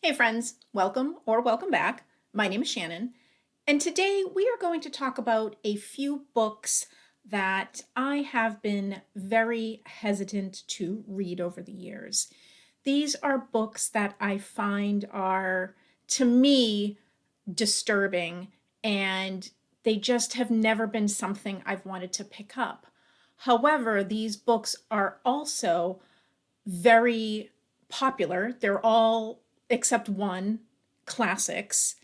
Hey friends, welcome or welcome back. My name is Shannon, and today we are going to talk about a few books that I have been very hesitant to read over the years. These are books that I find are, to me, disturbing, and they just have never been something I've wanted to pick up. However, these books are also very popular. They're all, except one, classics.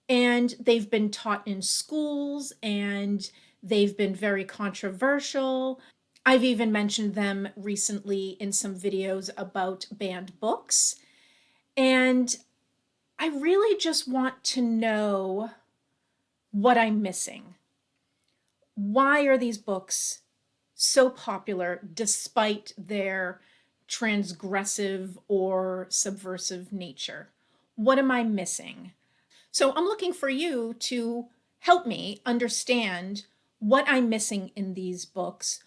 And they've been taught in schools and they've been very controversial. I've even mentioned them recently in some videos about banned books. And I really just want to know what I'm missing. Why are these books so popular despite their transgressive or subversive nature? What am I missing? So I'm looking for you to help me understand what I'm missing in these books.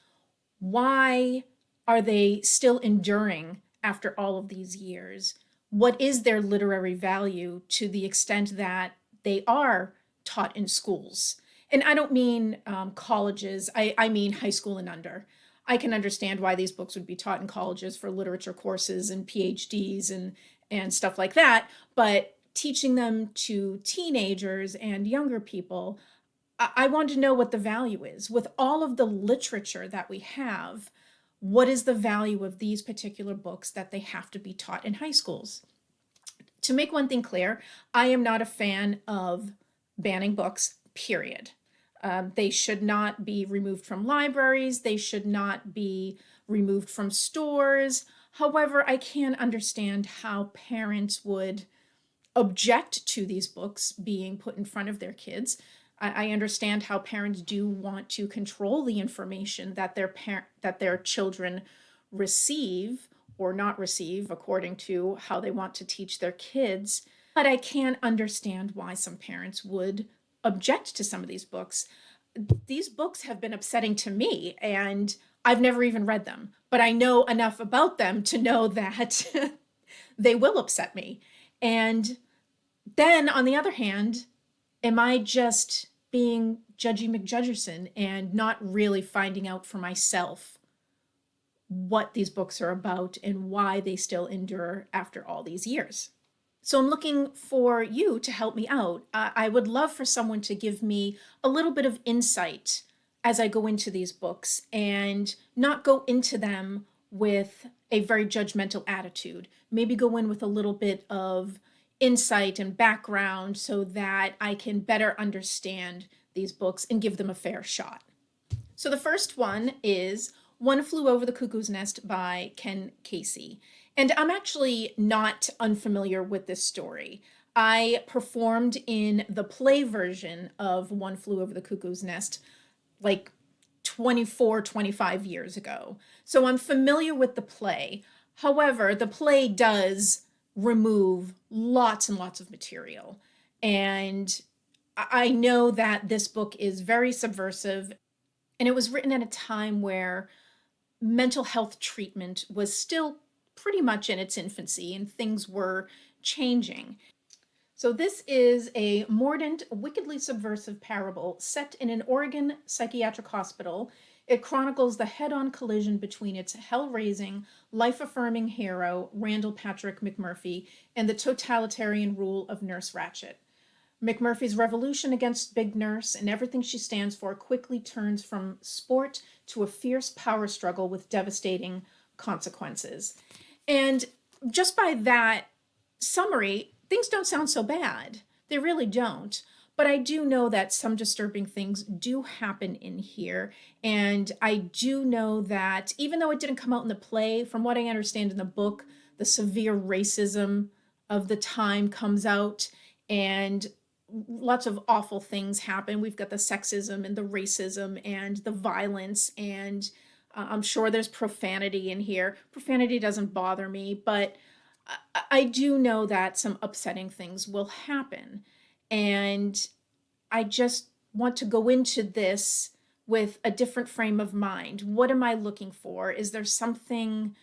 Why are they still enduring after all of these years? What is their literary value to the extent that they are taught in schools? And I don't mean colleges, I mean high school and under. I can understand why these books would be taught in colleges for literature courses and PhDs and stuff like that, but teaching them to teenagers and younger people, I want to know what the value is. With all of the literature that we have, what is the value of these particular books that they have to be taught in high schools? To make one thing clear, I am not a fan of banning books, period. They should not be removed from libraries. They should not be removed from stores. However, I can understand how parents would object to these books being put in front of their kids. I understand how parents do want to control the information that their children receive or not receive according to how they want to teach their kids. But I can understand why some parents would object to some of these books. These books have been upsetting to me, and I've never even read them, but I know enough about them to know that they will upset me. And then, on the other hand, am I just being Judgy McJudgerson and not really finding out for myself what these books are about and why they still endure after all these years? So I'm looking for you to help me out. I would love for someone to give me a little bit of insight as I go into these books and not go into them with a very judgmental attitude. Maybe go in with a little bit of insight and background so that I can better understand these books and give them a fair shot. So the first one is One Flew Over the Cuckoo's Nest by Kesey. And I'm actually not unfamiliar with this story. I performed in the play version of One Flew Over the Cuckoo's Nest like 24, 25 years ago. So I'm familiar with the play. However, the play does remove lots and lots of material. And I know that this book is very subversive, and it was written at a time where mental health treatment was still pretty much in its infancy and things were changing. So this is a mordant, wickedly subversive parable set in an Oregon psychiatric hospital. It chronicles the head-on collision between its hell-raising, life-affirming hero, Randall Patrick McMurphy, and the totalitarian rule of Nurse Ratched. McMurphy's revolution against Big Nurse and everything she stands for quickly turns from sport to a fierce power struggle with devastating consequences. And just by that summary, things don't sound so bad. They really don't. But I do know that some disturbing things do happen in here. And I do know that even though it didn't come out in the play, from what I understand in the book, the severe racism of the time comes out and lots of awful things happen. We've got the sexism and the racism and the violence, and I'm sure there's profanity in here. Profanity doesn't bother me, but I do know that some upsetting things will happen. And I just want to go into this with a different frame of mind. What am I looking for? Is there something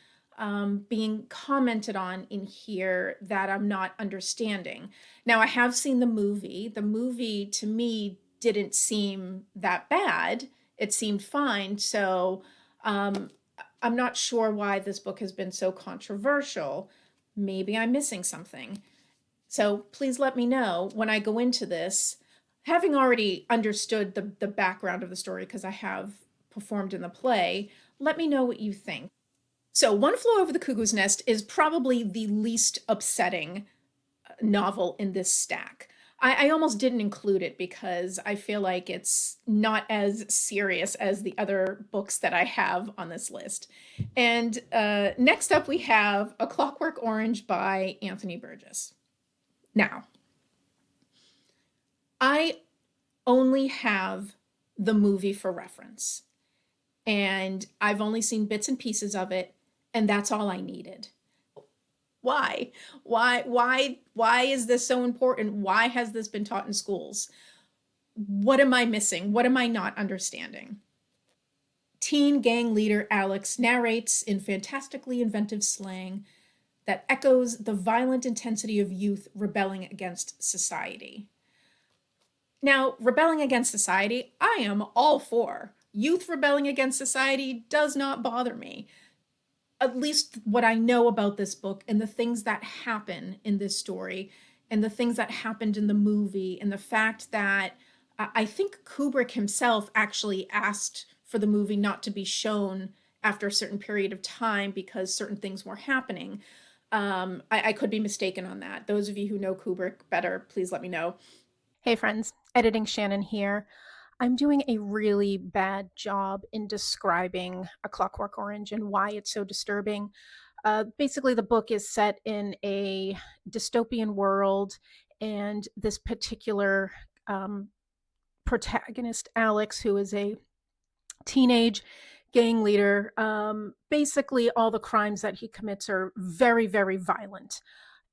being commented on in here that I'm not understanding. Now, I have seen the movie. The movie to me didn't seem that bad. It seemed fine. So um, I'm not sure why this book has been so controversial. Maybe I'm missing something. So please let me know when I go into this, having already understood the background of the story because I have performed in the play. Let me know what you think. So, One Flew Over the Cuckoo's Nest is probably the least upsetting novel in this stack. I almost didn't include it because I feel like it's not as serious as the other books that I have on this list. And next up, we have A Clockwork Orange by Anthony Burgess. Now, I only have the movie for reference, and I've only seen bits and pieces of it, and that's all I needed. Why? Why is this so important? Why has this been taught in schools? What am I missing? What am I not understanding? Teen gang leader Alex narrates in fantastically inventive slang that echoes the violent intensity of youth rebelling against society. Now, rebelling against society, I am all for. Youth rebelling against society does not bother me. At least what I know about this book and the things that happen in this story and the things that happened in the movie and the fact that I think Kubrick himself actually asked for the movie not to be shown after a certain period of time because certain things were happening. I could be mistaken on that. Those of you who know Kubrick better, please let me know. Hey friends, editing Shannon here. I'm doing a really bad job in describing A Clockwork Orange and why it's so disturbing. Basically, the book is set in a dystopian world, and this particular protagonist, Alex, who is a teenage gang leader, basically, all the crimes that he commits are very, very violent.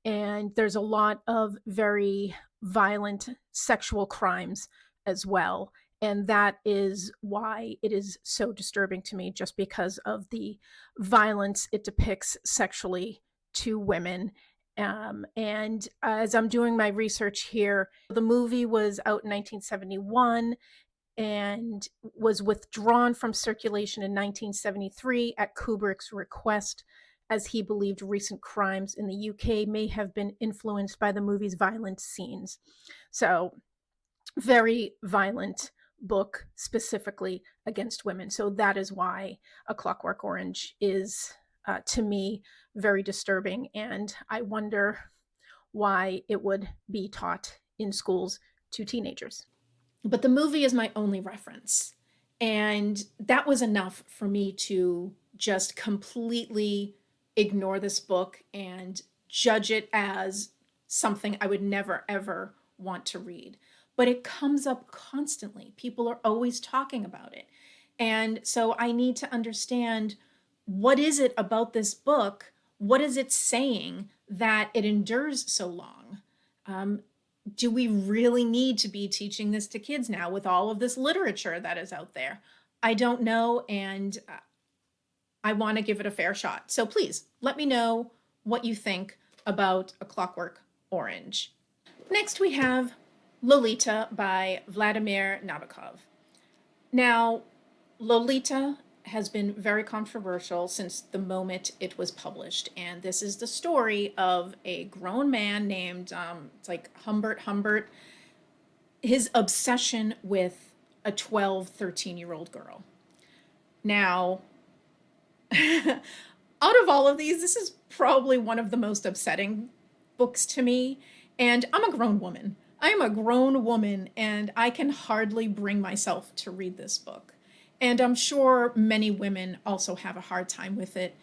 And there's a lot of very violent sexual crimes as well. And that is why it is so disturbing to me, just because of the violence it depicts sexually to women. And as I'm doing my research here, the movie was out in 1971 and was withdrawn from circulation in 1973 at Kubrick's request, as he believed recent crimes in the UK may have been influenced by the movie's violent scenes. So, very violent book specifically against women. So, that is why A Clockwork Orange is, to me, very disturbing. And I wonder why it would be taught in schools to teenagers. But the movie is my only reference. And that was enough for me to just completely ignore this book and judge it as something I would never, ever want to read. But it comes up constantly. People are always talking about it. And so I need to understand, what is it about this book? What is it saying that it endures so long? Do we really need to be teaching this to kids now with all of this literature that is out there? I don't know, and I want to give it a fair shot. So please let me know what you think about A Clockwork Orange. Next, we have Lolita by Vladimir Nabokov. Now, Lolita has been very controversial since the moment it was published. And this is the story of a grown man named, it's like Humbert, his obsession with a 12, 13-year-old girl. Now, out of all of these, this is probably one of the most upsetting books to me. And I'm a grown woman. I am a grown woman, and I can hardly bring myself to read this book. And I'm sure many women also have a hard time with it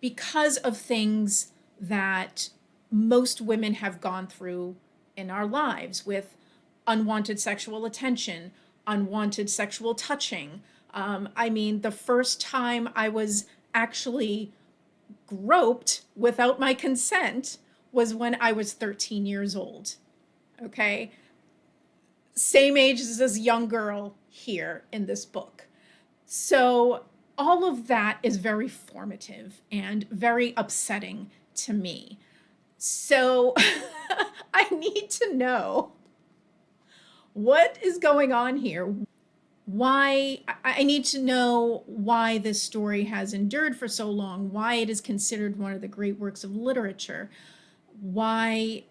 because of things that most women have gone through in our lives, with unwanted sexual attention, unwanted sexual touching. I mean, the first time I was actually groped without my consent was when I was 13 years old. Okay? Same age as this young girl here in this book. So all of that is very formative and very upsetting to me. So I need to know what is going on here. Why I need to know why this story has endured for so long, why it is considered one of the great works of literature, why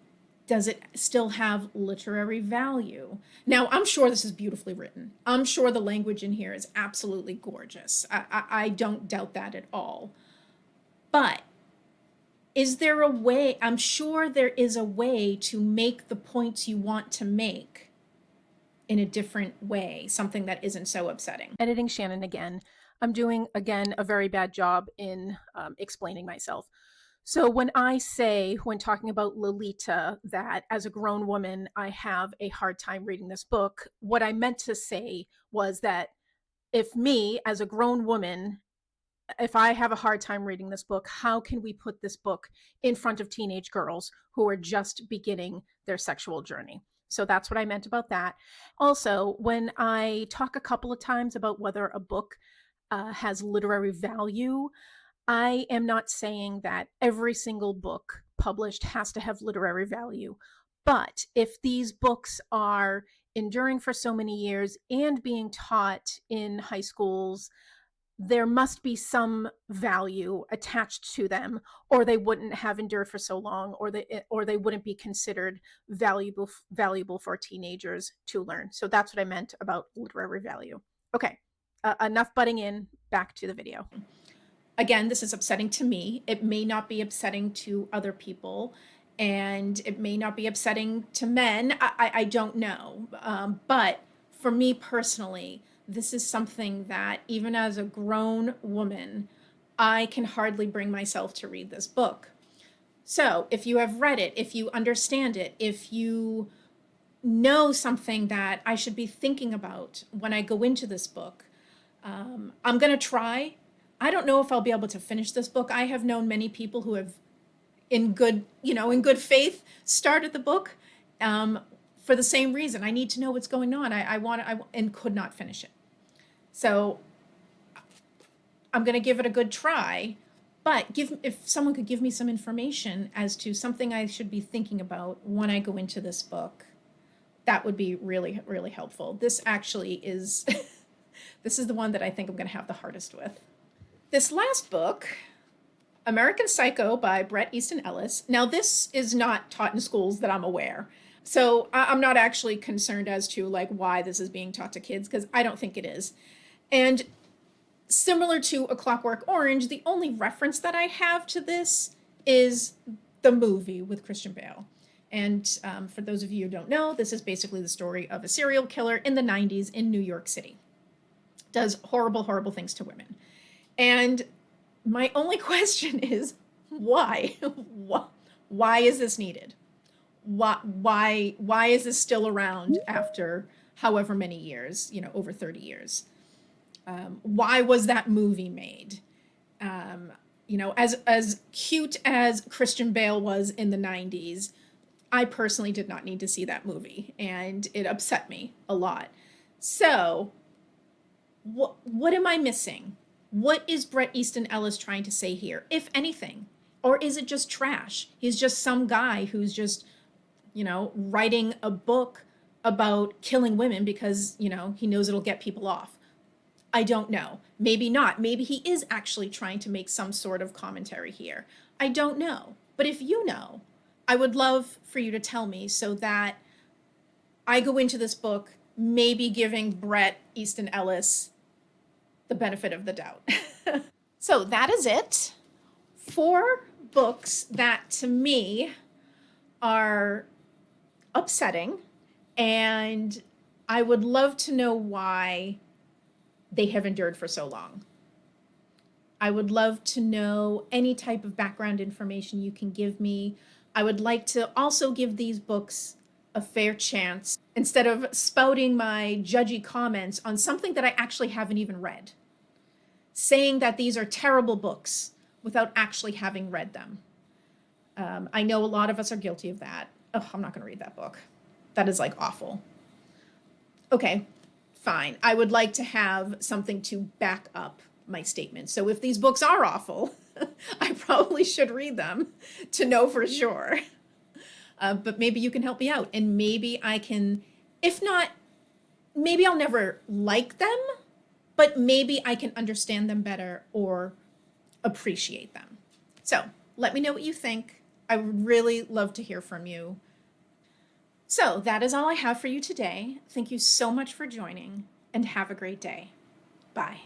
does it still have literary value? Now, I'm sure this is beautifully written. I'm sure the language in here is absolutely gorgeous. I don't doubt that at all. But is there a way? I'm sure there is a way to make the points you want to make in a different way, something that isn't so upsetting. Editing Shannon again. I'm doing, again, a very bad job in explaining myself. So when I say, when talking about Lolita, that as a grown woman, I have a hard time reading this book, what I meant to say was that if me, as a grown woman, if I have a hard time reading this book, how can we put this book in front of teenage girls who are just beginning their sexual journey? So that's what I meant about that. Also, when I talk a couple of times about whether a book has literary value, I am not saying that every single book published has to have literary value. But if these books are enduring for so many years and being taught in high schools, there must be some value attached to them, or they wouldn't have endured for so long, or they wouldn't be considered valuable for teenagers to learn. So that's what I meant about literary value. Okay, enough butting in. Back to the video. Again, this is upsetting to me. It may not be upsetting to other people, and it may not be upsetting to men. I don't know. But for me personally, this is something that even as a grown woman, I can hardly bring myself to read this book. So if you have read it, if you understand it, if you know something that I should be thinking about when I go into this book, I'm going to try. I don't know if I'll be able to finish this book. I have known many people who have, in good faith, started the book for the same reason. I need to know what's going on. And could not finish it. So I'm going to give it a good try, but if someone could give me some information as to something I should be thinking about when I go into this book, that would be really, really helpful. This actually is, this is the one that I think I'm going to have the hardest with. This last book, American Psycho by Bret, Easton, Ellis. Now, this is not taught in schools that I'm aware. So I'm not actually concerned as to why this is being taught to kids, because I don't think it is. And similar to A Clockwork Orange, the only reference that I have to this is the movie with Christian Bale. And for those of you who don't know, this is basically the story of a serial killer in the 90s in New York City. Does horrible, horrible things to women. And my only question is, why? Why is this needed? Why is this still around after however many years, over 30 years? Why was that movie made? As cute as Christian Bale was in the 90s, I personally did not need to see that movie, and it upset me a lot. So, what am I missing? What is Bret Easton Ellis trying to say here, if anything? Or is it just trash? He's just some guy who's just, writing a book about killing women because, he knows it'll get people off. I don't know. Maybe not. Maybe he is actually trying to make some sort of commentary here. I don't know. But if you know, I would love for you to tell me so that I go into this book maybe giving Bret Easton Ellis the benefit of the doubt. So that is it. 4 books that to me are upsetting, and I would love to know why they have endured for so long. I would love to know any type of background information you can give me. I would like to also give these books a fair chance instead of spouting my judgy comments on something that I actually haven't even read. Saying that these are terrible books without actually having read them. I know a lot of us are guilty of that. Oh, I'm not going to read that book. That is awful. Okay, fine. I would like to have something to back up my statement. So if these books are awful, I probably should read them to know for sure. But maybe you can help me out, and maybe I can, if not, maybe I'll never like them, but maybe I can understand them better or appreciate them. So let me know what you think. I would really love to hear from you. So that is all I have for you today. Thank you so much for joining, and have a great day. Bye.